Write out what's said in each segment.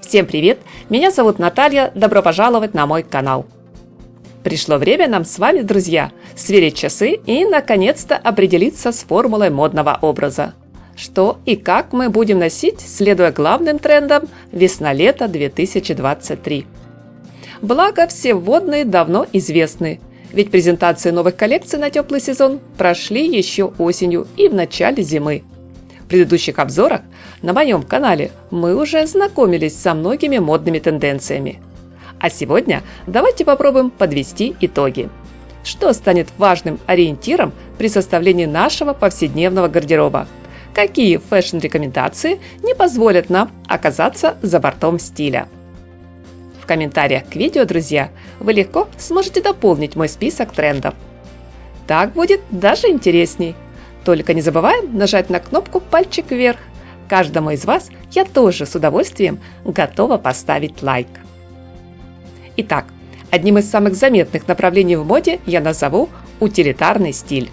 Всем привет! Меня зовут Наталья, добро пожаловать на мой канал. Пришло время нам с вами, друзья, сверить часы и, наконец-то, определиться с формулой модного образа. Что и как мы будем носить, следуя главным трендам весна-лето 2023. Благо, все вводные давно известны, ведь презентации новых коллекций на теплый сезон прошли еще осенью и в начале зимы. В предыдущих обзорах на моем канале мы уже знакомились со многими модными тенденциями. А сегодня давайте попробуем подвести итоги. Что станет важным ориентиром при составлении нашего повседневного гардероба? Какие фэшн-рекомендации не позволят нам оказаться за бортом стиля? В комментариях к видео, друзья, вы легко сможете дополнить мой список трендов. Так будет даже интересней. Только не забываем нажать на кнопку «Пальчик вверх». Каждому из вас я тоже с удовольствием готова поставить лайк. Итак, одним из самых заметных направлений в моде я назову утилитарный стиль.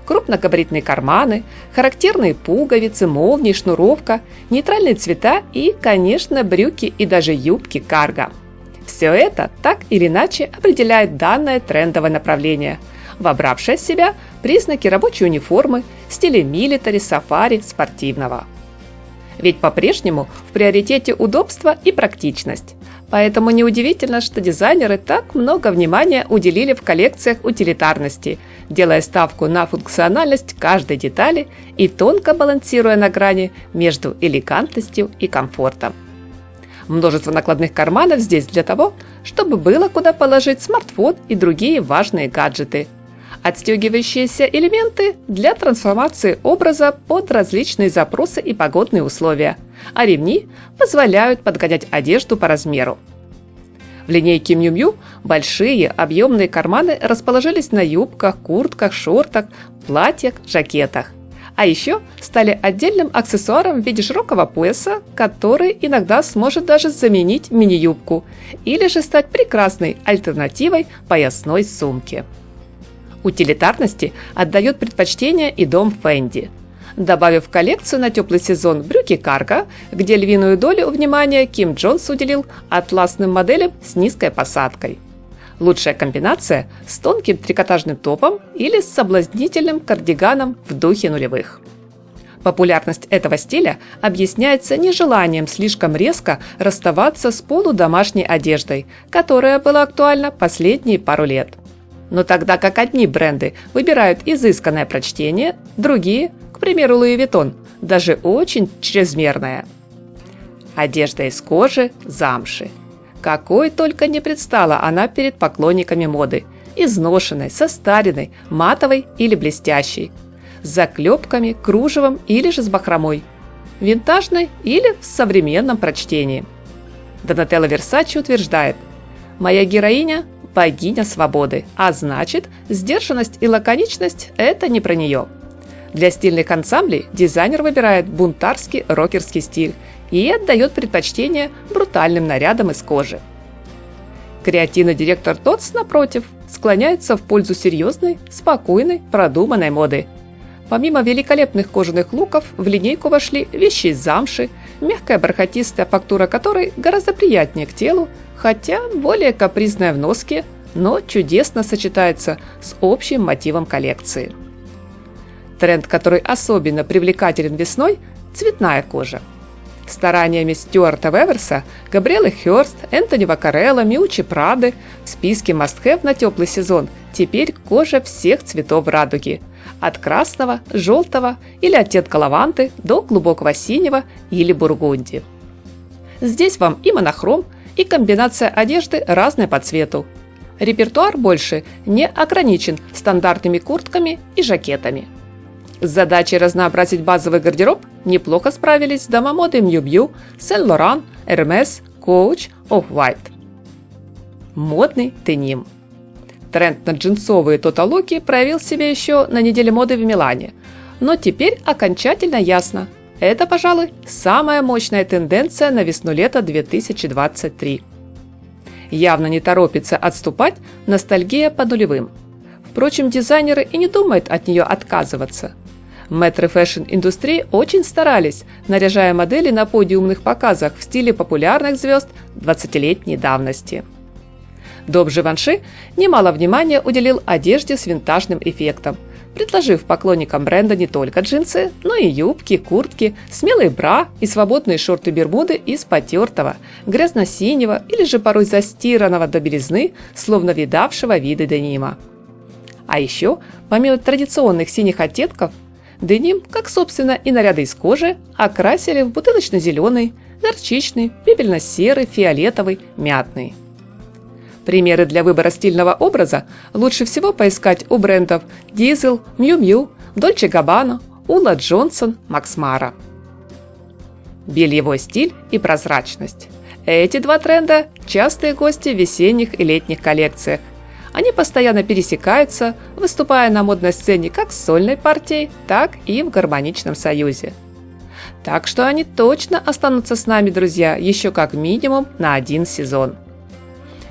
Крупногабаритные карманы, характерные пуговицы, молнии, шнуровка, нейтральные цвета и, конечно, брюки и даже юбки карго. Все это так или иначе определяет данное трендовое направление, вобравшее в себя признаки рабочей униформы, стиля милитари, сафари, спортивного. Ведь по-прежнему в приоритете удобство и практичность. Поэтому неудивительно, что дизайнеры так много внимания уделили в коллекциях утилитарности, делая ставку на функциональность каждой детали и тонко балансируя на грани между элегантностью и комфортом. Множество накладных карманов здесь для того, чтобы было куда положить смартфон и другие важные гаджеты. Отстегивающиеся элементы для трансформации образа под различные запросы и погодные условия, а ремни позволяют подгонять одежду по размеру. В линейке Miu Miu большие объемные карманы расположились на юбках, куртках, шортах, платьях, жакетах. А еще стали отдельным аксессуаром в виде широкого пояса, который иногда сможет даже заменить мини-юбку или же стать прекрасной альтернативой поясной сумке. Утилитарности отдает предпочтение и дом Fendi, добавив в коллекцию на теплый сезон брюки карго, где львиную долю внимания Ким Джонс уделил атласным моделям с низкой посадкой. Лучшая комбинация с тонким трикотажным топом или с соблазнительным кардиганом в духе нулевых. Популярность этого стиля объясняется нежеланием слишком резко расставаться с полудомашней одеждой, которая была актуальна последние пару лет. Но тогда как одни бренды выбирают изысканное прочтение, другие, к примеру, Луи Виттон, даже очень чрезмерное. Одежда из кожи, замши. Какой только не предстала она перед поклонниками моды. Изношенной, состаренной, матовой или блестящей. С заклепками, кружевом или же с бахромой. Винтажной или в современном прочтении. Донателло Версаче утверждает: «Моя героиня – богиня свободы, а значит, сдержанность и лаконичность – это не про нее». Для стильных ансамблей дизайнер выбирает бунтарский рокерский стиль и отдает предпочтение брутальным нарядам из кожи. Креативный директор Тотс, напротив, склоняется в пользу серьезной, спокойной, продуманной моды. Помимо великолепных кожаных луков, в линейку вошли вещи из замши, мягкая бархатистая фактура которой гораздо приятнее к телу, хотя более капризная в носке, но чудесно сочетается с общим мотивом коллекции. Тренд, который особенно привлекателен весной – цветная кожа. Стараниями Стюарта Веверса, Габриэлы Хёрст, Энтони Ваккарелло, Миуччи Прады в списке must-have на теплый сезон теперь кожа всех цветов радуги – от красного, желтого или оттенка лаванды до глубокого синего или бургунди. Здесь вам и монохром, и комбинация одежды разная по цвету. Репертуар больше не ограничен стандартными куртками и жакетами. С задачей разнообразить базовый гардероб неплохо справились дома моды Miu Miu, Saint Laurent, Hermès, Coach, Off-White. Модный деним. Тренд на джинсовые тоталоки проявил себя еще на неделе моды в Милане. Но теперь окончательно ясно. Это, пожалуй, самая мощная тенденция на весну-лето 2023. Явно не торопится отступать ностальгия по нулевым. Впрочем, дизайнеры и не думают от нее отказываться. Мэтры фэшн-индустрии очень старались, наряжая модели на подиумных показах в стиле популярных звезд 20-летней давности. Дом Живанши немало внимания уделил одежде с винтажным эффектом, предложив поклонникам бренда не только джинсы, но и юбки, куртки, смелые бра и свободные шорты-бермуды из потертого, грязно-синего или же порой застиранного до белизны, словно видавшего виды денима. А еще, помимо традиционных синих оттенков, деним, как собственно и наряды из кожи, окрасили в бутылочно-зеленый, горчичный, пепельно-серый, фиолетовый, мятный. Примеры для выбора стильного образа лучше всего поискать у брендов Diesel, Miu Miu, Dolce Gabbana, Ulla Johnson, Max Mara. Бельевой стиль и прозрачность. Эти два тренда – частые гости в весенних и летних коллекциях. Они постоянно пересекаются, выступая на модной сцене как с сольной партией, так и в гармоничном союзе. Так что они точно останутся с нами, друзья, еще как минимум на один сезон.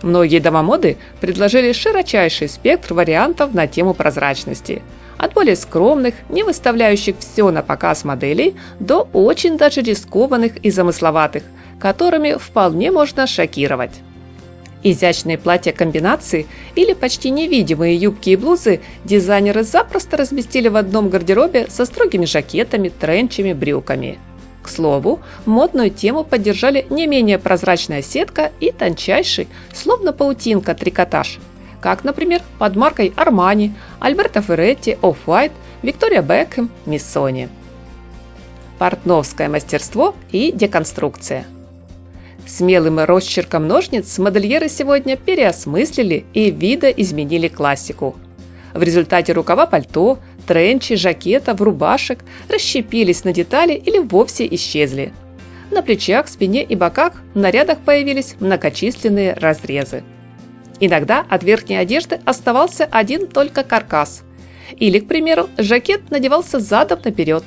Многие дома моды предложили широчайший спектр вариантов на тему прозрачности. От более скромных, не выставляющих все на показ моделей, до очень даже рискованных и замысловатых, которыми вполне можно шокировать. Изящные платья-комбинации или почти невидимые юбки и блузы дизайнеры запросто разместили в одном гардеробе со строгими жакетами, тренчами, брюками. К слову, модную тему поддержали не менее прозрачная сетка и тончайший, словно паутинка, трикотаж, как, например, под маркой Armani, Альберто Ферретти, Off-White, Виктория Бекхэм, Миссони. Портновское мастерство и деконструкция. Смелым росчерком ножниц модельеры сегодня переосмыслили и видоизменили классику. В результате рукава пальто, тренчи, жакетов, рубашек расщепились на детали или вовсе исчезли. На плечах, спине и боках в нарядах появились многочисленные разрезы. Иногда от верхней одежды оставался один только каркас. Или, к примеру, жакет надевался задом наперед.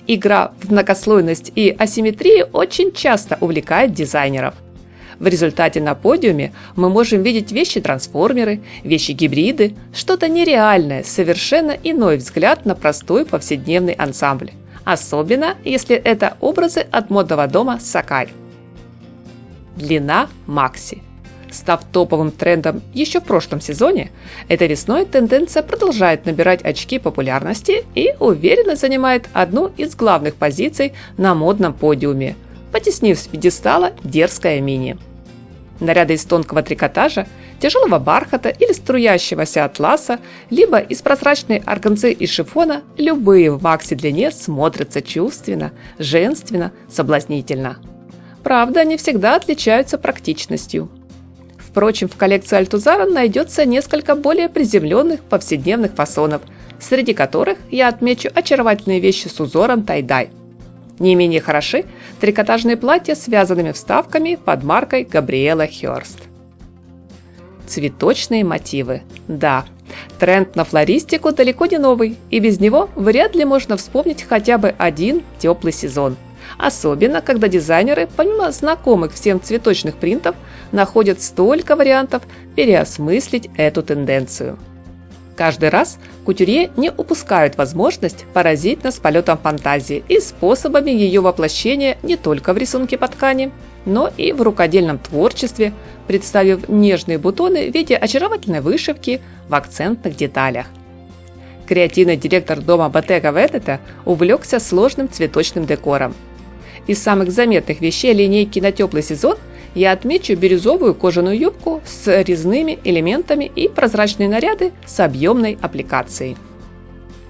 Игра в многослойность и асимметрию очень часто увлекает дизайнеров. В результате на подиуме мы можем видеть вещи-трансформеры, вещи-гибриды, что-то нереальное, совершенно иной взгляд на простой повседневный ансамбль. Особенно, если это образы от модного дома Сакай. Длина Макси. Став топовым трендом еще в прошлом сезоне, этой весной тенденция продолжает набирать очки популярности и уверенно занимает одну из главных позиций на модном подиуме, потеснив с пьедестала дерзкое мини. Наряды из тонкого трикотажа, тяжелого бархата или струящегося атласа, либо из прозрачной органзы и шифона, любые в макси-длине смотрятся чувственно, женственно, соблазнительно. Правда, они всегда отличаются практичностью. Впрочем, в коллекции Альтузара найдется несколько более приземленных повседневных фасонов, среди которых я отмечу очаровательные вещи с узором тай-дай. Не менее хороши трикотажные платья с вязаными вставками под маркой Габриэла Хёрст. Цветочные мотивы. Да, тренд на флористику далеко не новый, и без него вряд ли можно вспомнить хотя бы один теплый сезон. Особенно, когда дизайнеры, помимо знакомых всем цветочных принтов, находят столько вариантов переосмыслить эту тенденцию. Каждый раз кутюрье не упускают возможность поразить нас полетом фантазии и способами ее воплощения не только в рисунке по ткани, но и в рукодельном творчестве, представив нежные бутоны в виде очаровательной вышивки в акцентных деталях. Креативный директор дома Bottega Veneta увлекся сложным цветочным декором. Из самых заметных вещей линейки на теплый сезон я отмечу бирюзовую кожаную юбку с резными элементами и прозрачные наряды с объемной аппликацией.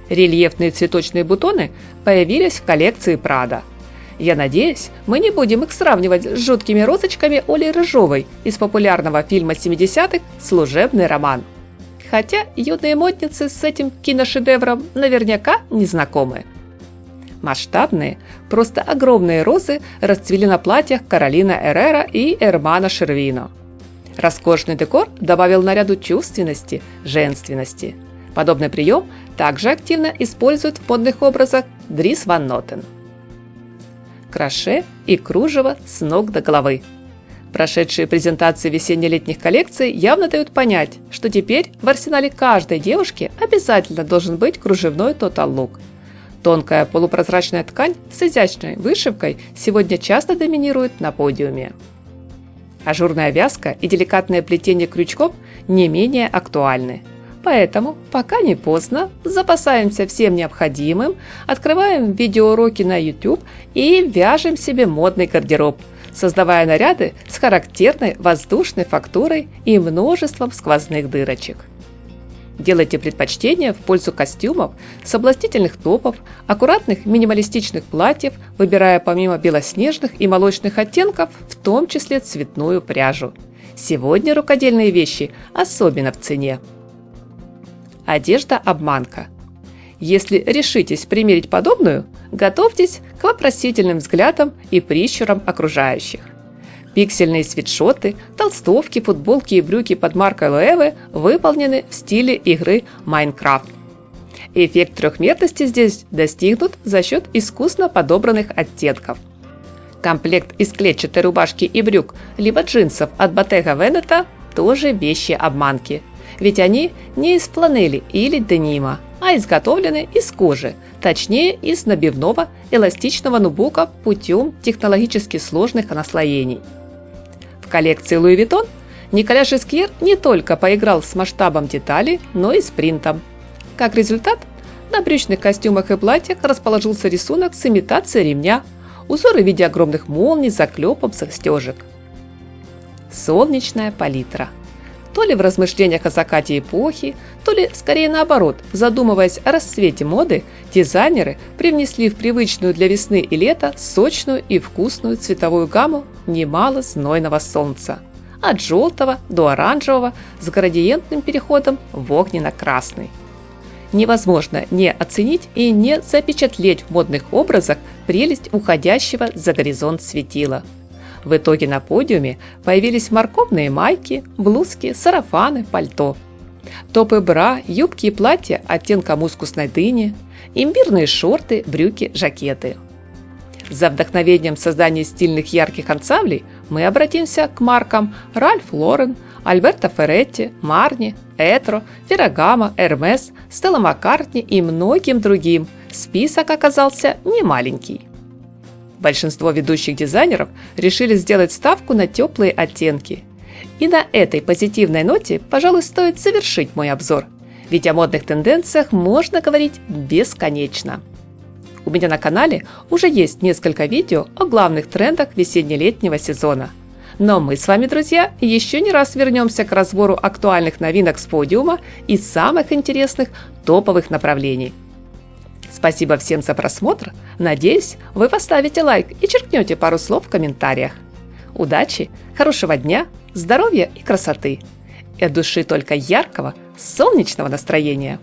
Рельефные цветочные бутоны появились в коллекции Prada. Я надеюсь, мы не будем их сравнивать с жуткими розочками Оли Рыжовой из популярного фильма 70-х «Служебный роман». Хотя юные модницы с этим киношедевром наверняка не знакомы. Масштабные, просто огромные розы расцвели на платьях Каролина Эррера и Эрмано Шервино. Роскошный декор добавил наряду чувственности, женственности. Подобный прием также активно используют в модных образах Дрис Ван Нотен. Краше и кружево с ног до головы. Прошедшие презентации весенне-летних коллекций явно дают понять, что теперь в арсенале каждой девушки обязательно должен быть кружевной тотал-лук. Тонкая полупрозрачная ткань с изящной вышивкой сегодня часто доминирует на подиуме. Ажурная вязка и деликатное плетение крючков не менее актуальны. Поэтому, пока не поздно, запасаемся всем необходимым, открываем видеоуроки на YouTube и вяжем себе модный гардероб, создавая наряды с характерной воздушной фактурой и множеством сквозных дырочек. Делайте предпочтение в пользу костюмов, соблазнительных топов, аккуратных минималистичных платьев, выбирая помимо белоснежных и молочных оттенков, в том числе цветную пряжу. Сегодня рукодельные вещи особенно в цене. Одежда-обманка. Если решитесь примерить подобную, готовьтесь к вопросительным взглядам и прищурам окружающих. Пиксельные свитшоты, толстовки, футболки и брюки под маркой Loewe выполнены в стиле игры Minecraft. Эффект трехмерности здесь достигнут за счет искусно подобранных оттенков. Комплект из клетчатой рубашки и брюк, либо джинсов от Bottega Veneta тоже вещи-обманки, ведь они не из фланели или денима, а изготовлены из кожи, точнее из набивного эластичного нубука путем технологически сложных наслоений. В коллекции Louis Vuitton Николя Жескьер не только поиграл с масштабом деталей, но и с принтом. Как результат, на брючных костюмах и платьях расположился рисунок с имитацией ремня, узоры в виде огромных молний, заклепок, застежек. Солнечная палитра. То ли в размышлениях о закате эпохи, то ли, скорее наоборот, задумываясь о расцвете моды, дизайнеры привнесли в привычную для весны и лета сочную и вкусную цветовую гамму немало знойного солнца. От желтого до оранжевого с градиентным переходом в огненно-красный. Невозможно не оценить и не запечатлеть в модных образах прелесть уходящего за горизонт светила. В итоге на подиуме появились морковные майки, блузки, сарафаны, пальто. Топы-бра, юбки и платья оттенка мускусной дыни, имбирные шорты, брюки, жакеты. За вдохновением в создании стильных ярких ансамблей мы обратимся к маркам Ральф Лорен, Альберто Ферретти, Марни, Этро, Феррагамо, Эрмес, Стелла Маккартни и многим другим. Список оказался немаленький. Большинство ведущих дизайнеров решили сделать ставку на теплые оттенки. И на этой позитивной ноте, пожалуй, стоит завершить мой обзор, ведь о модных тенденциях можно говорить бесконечно. У меня на канале уже есть несколько видео о главных трендах весенне-летнего сезона. Но мы с вами, друзья, еще не раз вернемся к разбору актуальных новинок с подиума и самых интересных топовых направлений. Спасибо всем за просмотр. Надеюсь, вы поставите лайк и черкнете пару слов в комментариях. Удачи, хорошего дня, здоровья и красоты. И от души только яркого, солнечного настроения.